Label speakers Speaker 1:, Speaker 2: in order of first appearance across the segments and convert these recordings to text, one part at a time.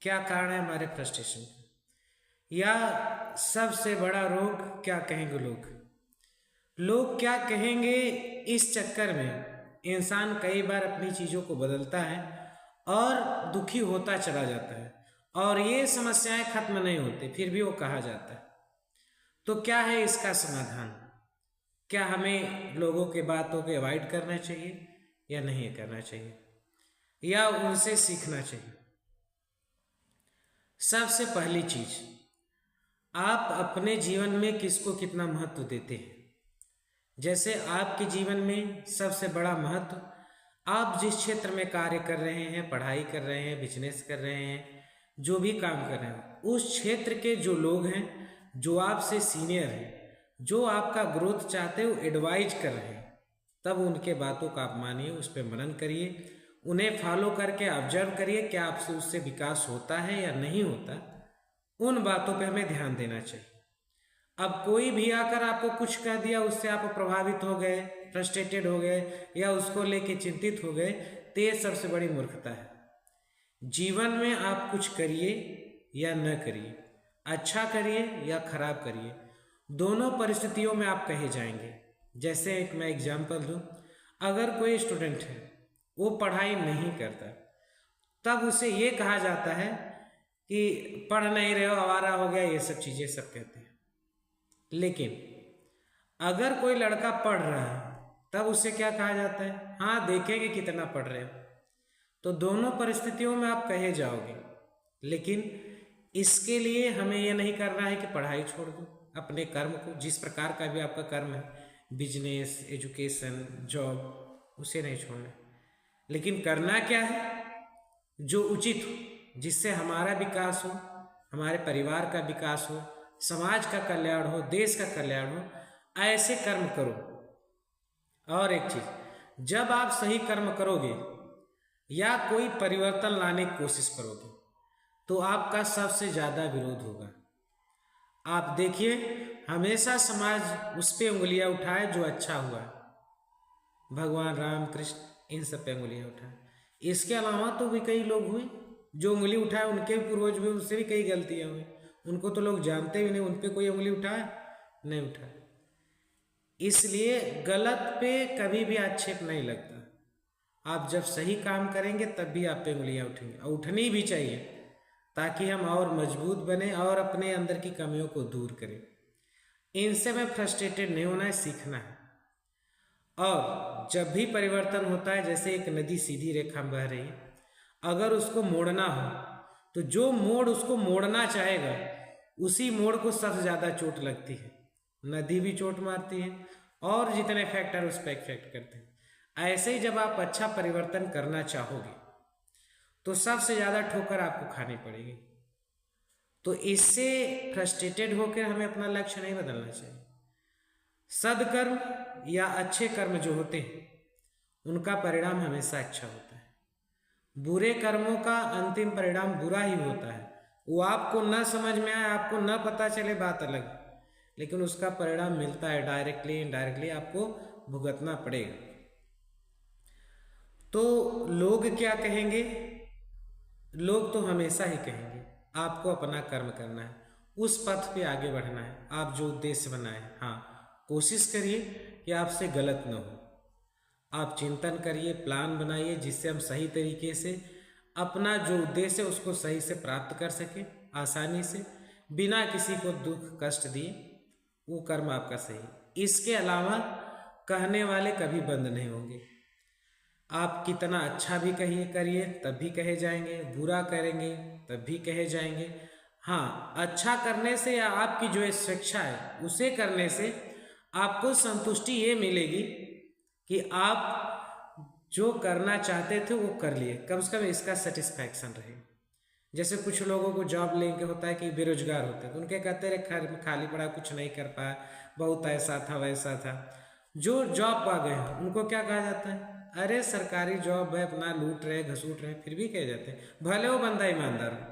Speaker 1: क्या कारण है हमारे फ्रस्ट्रेशन का, या सबसे बड़ा रोग क्या कहेंगे लोग। लोग क्या कहेंगे इस चक्कर में इंसान कई बार अपनी चीज़ों को बदलता है और दुखी होता चला जाता है, और ये समस्याएं खत्म नहीं होती, फिर भी वो कहा जाता है। तो क्या है इसका समाधान? क्या हमें लोगों के बातों को अवॉइड करना चाहिए या नहीं करना चाहिए, या उनसे सीखना चाहिए? सबसे पहली चीज, आप अपने जीवन में किसको कितना महत्व देते हैं। जैसे आपके जीवन में सबसे बड़ा महत्व, आप जिस क्षेत्र में कार्य कर रहे हैं, पढ़ाई कर रहे हैं, बिजनेस कर रहे हैं, जो भी काम कर रहे हैं, उस क्षेत्र के जो लोग हैं, जो आपसे सीनियर हैं, जो आपका ग्रोथ चाहते हैं, वो एडवाइज कर रहे हैं, तब उनके बातों का आप मानिए, उस पर मनन करिए, उन्हें फॉलो करके ऑब्जर्व करिए क्या आपसे उससे विकास होता है या नहीं होता। उन बातों पे हमें ध्यान देना चाहिए। अब कोई भी आकर आपको कुछ कह दिया, उससे आप प्रभावित हो गए, फ्रस्ट्रेटेड हो गए, या उसको लेके चिंतित हो गए, तो ये सबसे बड़ी मूर्खता है। जीवन में आप कुछ करिए या न करिए, अच्छा करिए या खराब करिए, दोनों परिस्थितियों में आप कहे जाएंगे। जैसे एक मैं एग्जांपल दूं, अगर कोई स्टूडेंट है, वो पढ़ाई नहीं करता, तब उसे ये कहा जाता है कि पढ़ नहीं रहे हो, आवारा हो गया, ये सब चीज़ें सब कहते हैं। लेकिन अगर कोई लड़का पढ़ रहा है, तब उसे क्या कहा जाता है? हाँ, देखेंगे कितना पढ़ रहे हो। तो दोनों परिस्थितियों में आप कहे जाओगे, लेकिन इसके लिए हमें यह नहीं करना है कि पढ़ाई छोड़ दो। अपने कर्म को, जिस प्रकार का भी आपका कर्म है, बिजनेस, एजुकेशन, जॉब, उसे नहीं छोड़ना। लेकिन करना क्या है? जो उचित हो, जिससे हमारा विकास हो, हमारे परिवार का विकास हो, समाज का कल्याण हो, देश का कल्याण हो, ऐसे कर्म करो। और एक चीज, जब आप सही कर्म करोगे या कोई परिवर्तन लाने की कोशिश करोगे, तो आपका सबसे ज्यादा विरोध होगा। आप देखिए, हमेशा समाज उस पे उंगलियां उठाए जो अच्छा हुआ, भगवान राम, कृष्ण, इन सब पे उंगलियां उठाए। इसके अलावा तो भी कई लोग हुए जो उंगली उठाए, उनके पूर्वज भी, उससे भी कई गलतियां हुई, उनको तो लोग जानते भी नहीं, उन पे कोई उंगली उठाए नहीं उठाए। इसलिए गलत पे कभी भी आक्षेप नहीं लगता। आप जब सही काम करेंगे तब भी आप पे उंगलियां उठेंगी, और उठनी भी चाहिए, ताकि हम और मजबूत बने और अपने अंदर की कमियों को दूर करें। इनसे में फ्रस्ट्रेटेड नहीं होना है, सीखना है। और जब भी परिवर्तन होता है, जैसे एक नदी सीधी रेखा में बह रही है, अगर उसको मोड़ना हो, तो जो मोड़ उसको मोड़ना चाहेगा, उसी मोड़ को सबसे ज़्यादा चोट लगती है। नदी भी चोट मारती है, और जितने फैक्टर उस पर इफेक्ट करते हैं। ऐसे ही जब आप अच्छा परिवर्तन करना चाहोगे, तो सबसे ज़्यादा ठोकर आपको खानी पड़ेगी। तो इससे फ्रस्ट्रेटेड होकर हमें अपना लक्ष्य नहीं बदलना चाहिए। सदकर्म या अच्छे कर्म जो होते हैं, उनका परिणाम हमेशा अच्छा होता है। बुरे कर्मों का अंतिम परिणाम बुरा ही होता है। वो आपको न समझ में आए, आपको न पता चले, बात अलग, लेकिन उसका परिणाम मिलता है, डायरेक्टली इनडायरेक्टली आपको भुगतना पड़ेगा। तो लोग क्या कहेंगे? लोग तो हमेशा ही कहेंगे, आपको अपना कर्म करना है, उस पथ पे आगे बढ़ना है, आप जो उद्देश्य बनाए। हाँ, कोशिश करिए कि आपसे गलत न हो। आप चिंतन करिए, प्लान बनाइए, जिससे हम सही तरीके से अपना जो उद्देश्य है उसको सही से प्राप्त कर सकें, आसानी से, बिना किसी को दुख कष्ट दिए। वो कर्म आपका सही। इसके अलावा कहने वाले कभी बंद नहीं होंगे। आप कितना अच्छा भी कहिए करिए तब भी कहे जाएंगे, बुरा करेंगे तब भी कहे जाएंगे। हाँ, अच्छा करने से या आपकी जो स्वेच्छा है उसे करने से आपको संतुष्टि ये मिलेगी कि आप जो करना चाहते थे वो कर लिए, कम से कम इसका सेटिस्फैक्शन रहे। जैसे कुछ लोगों को जॉब लेके होता है कि बेरोजगार होते हैं, तो उनके कहते रहे घर में खाली पड़ा, कुछ नहीं कर पाया, बहुत ऐसा था वैसा था। जो जॉब पा गए हैं उनको क्या कहा जाता है? अरे सरकारी जॉब है, अपना लूट रहे, घसूट रहे, फिर भी कहे जाते हैं, भले वो बंदा ईमानदार हो।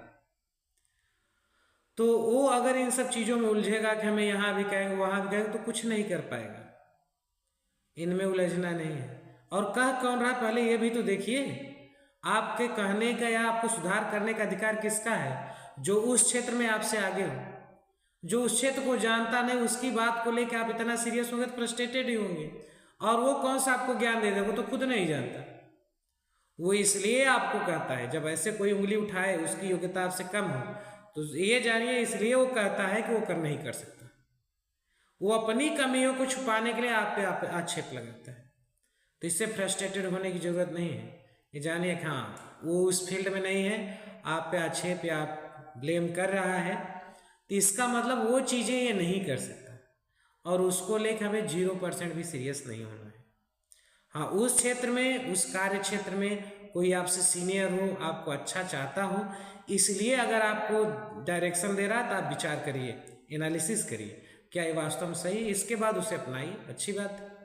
Speaker 1: तो वो अगर इन सब चीज़ों में उलझेगा कि हमें यहाँ भी कहेंगे वहाँ भी कहेंगे, तो कुछ नहीं कर पाएगा। इनमें उलझना नहीं है। और कह कौन रहा, पहले ये भी तो देखिए। आपके कहने का या आपको सुधार करने का अधिकार किसका है? जो उस क्षेत्र में आपसे आगे हो, जो उस क्षेत्र को जानता नहीं, उसकी बात को लेकर आप इतना सीरियस होंगे तो फ्रस्ट्रेटेड ही होंगे। और वो कौन सा आपको ज्ञान दे दे, वो तो खुद नहीं जानता। वो इसलिए आपको कहता है, जब ऐसे कोई उंगली उठाए उसकी योग्यता आपसे कम हो, तो ये जानिए इसलिए वो कहता है कि वो कर नहीं कर सकता। वो अपनी कमियों को छुपाने के लिए आप पे आक्षेप लगाता है। तो इससे फ्रस्ट्रेटेड होने की जरूरत नहीं है। ये जानिए कि हाँ, वो उस फील्ड में नहीं है, आप पे आक्षेप या आप ब्लेम कर रहा है, तो इसका मतलब वो चीज़ें ये नहीं कर सकता, और उसको लेकर हमें 0% भी सीरियस नहीं होना है। हाँ, उस क्षेत्र में, उस कार्य क्षेत्र में कोई आपसे सीनियर हो, आपको अच्छा चाहता हो, इसलिए अगर आपको डायरेक्शन दे रहा है तो आप विचार करिए, एनालिसिस करिए, क्या ये वास्तव में सही, इसके बाद उसे अपनाइए, अच्छी बात है।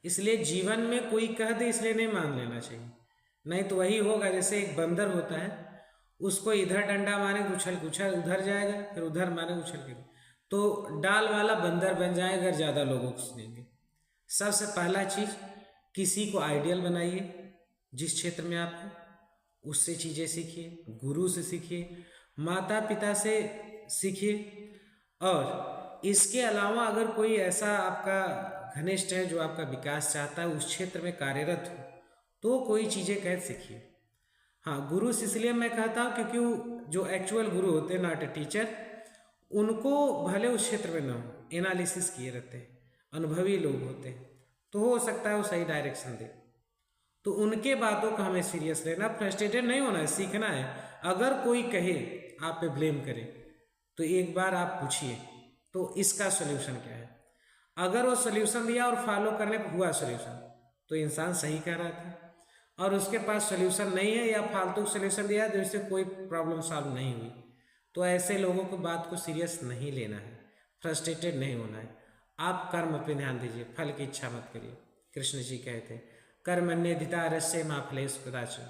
Speaker 1: इसलिए जीवन में कोई कह दे इसलिए नहीं मान लेना चाहिए, नहीं तो वही होगा जैसे एक बंदर होता है, उसको इधर डंडा मारे उछल उछल उधर जाएगा, फिर उधर मारे उछल के, तो डाल वाला बंदर बन जाएगा अगर ज़्यादा लोगों को सुनेंगे। सबसे पहला चीज़, किसी को आइडियल बनाइए जिस क्षेत्र में आप हैं, उससे चीज़ें सीखिए, गुरु से सीखिए, माता पिता से सीखिए। और इसके अलावा अगर कोई ऐसा आपका घनिष्ठ है जो आपका विकास चाहता है, उस क्षेत्र में कार्यरत हो, तो कोई चीज़ें कह सीखिए। हाँ, गुरु से इसलिए मैं कहता हूँ क्योंकि जो एक्चुअल गुरु होते हैं, नॉट ए टीचर, उनको भले उस क्षेत्र में ना हो, एनालिसिस किए रहते हैं, अनुभवी लोग होते हैं, तो हो सकता है वो सही डायरेक्शन दे। तो उनके बातों को हमें सीरियस लेना, फ्रस्ट्रेटेड नहीं होना है, सीखना है। अगर कोई कहे, आप पे ब्लेम करे, तो एक बार आप पूछिए तो इसका सोल्यूशन क्या है। अगर वो सोल्यूशन दिया और फॉलो करने पर हुआ सोल्यूशन, तो इंसान सही कह रहा था। और उसके पास सोल्यूशन नहीं है या फालतू सोल्यूशन दिया जिससे कोई प्रॉब्लम सॉल्व नहीं हुई, तो ऐसे लोगों को बात को सीरियस नहीं लेना है, फ्रस्ट्रेटेड नहीं होना है। आप कर्म पे ध्यान दीजिए, फल की इच्छा मत करिए। कृष्ण जी कहते हैं कर्मण्येधिकारस्य मा फलेषु कदाचन।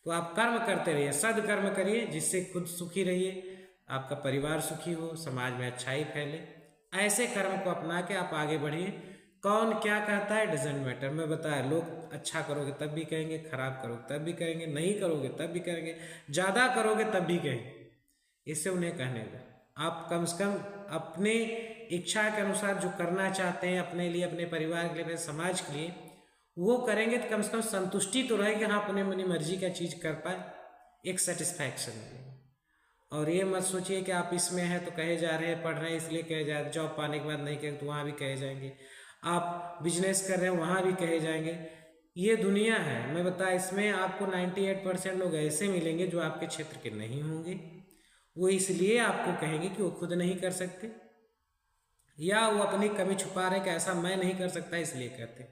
Speaker 1: तो आप कर्म करते रहिए, सदकर्म करिए, जिससे खुद सुखी रहिए, आपका परिवार सुखी हो, समाज में अच्छाई फैले। ऐसे कर्म को अपना के आप आगे बढ़िए। कौन क्या कहता है डजेंट मैटर। मैं बताया, लोग अच्छा करोगे तब भी कहेंगे, खराब करोगे तब भी कहेंगे, नहीं करोगे तब भी कहेंगे, ज़्यादा करोगे तब भी कहेंगे। इससे उन्हें कहने दो। आप कम से कम अपने इच्छा के अनुसार जो करना चाहते हैं, अपने लिए, अपने परिवार के लिए, अपने समाज के लिए, वो करेंगे तो कम से कम संतुष्टि तो रहेगी, हाँ अपने अपनी मर्जी का चीज़ कर पाए, एक सेटिस्फैक्शन मिलेगी। और ये मत सोचिए कि आप इसमें हैं तो कहे जा रहे हैं, पढ़ रहे हैं इसलिए कहे जा रहे हैं, जॉब पाने के बाद नहीं कहेंगे तो वहाँ भी कहे जाएंगे, आप बिजनेस कर रहे हैं वहाँ भी कहे जाएंगे। ये दुनिया है, मैं बता, इसमें आपको 98% लोग ऐसे मिलेंगे जो आपके क्षेत्र के नहीं होंगे। वो इसलिए आपको कहेंगे कि वो खुद नहीं कर सकते, या वो अपनी कमी छुपा रहे कि ऐसा मैं नहीं कर सकता इसलिए कहते।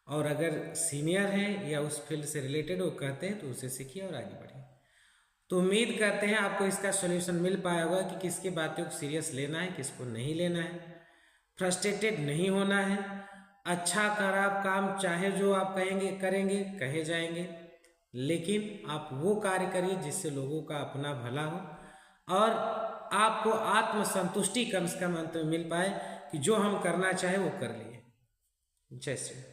Speaker 1: और अगर सीनियर हैं या उस फील्ड से रिलेटेड वो कहते हैं तो उसे सीखिए और आगे बढ़िए। तो उम्मीद करते हैं आपको इसका सॉल्यूशन मिल पाया होगा कि किसकी बातों को सीरियस लेना है, किसको नहीं लेना है। फ्रस्ट्रेटेड नहीं होना है। अच्छा खराब काम चाहे जो आप कहेंगे करेंगे, कहे जाएंगे, लेकिन आप वो कार्य करिए जिससे लोगों का अपना भला हो और आपको आत्मसंतुष्टि कम से कम अंत में मिल पाए कि जो हम करना चाहे वो कर लिए। जय श्री राम।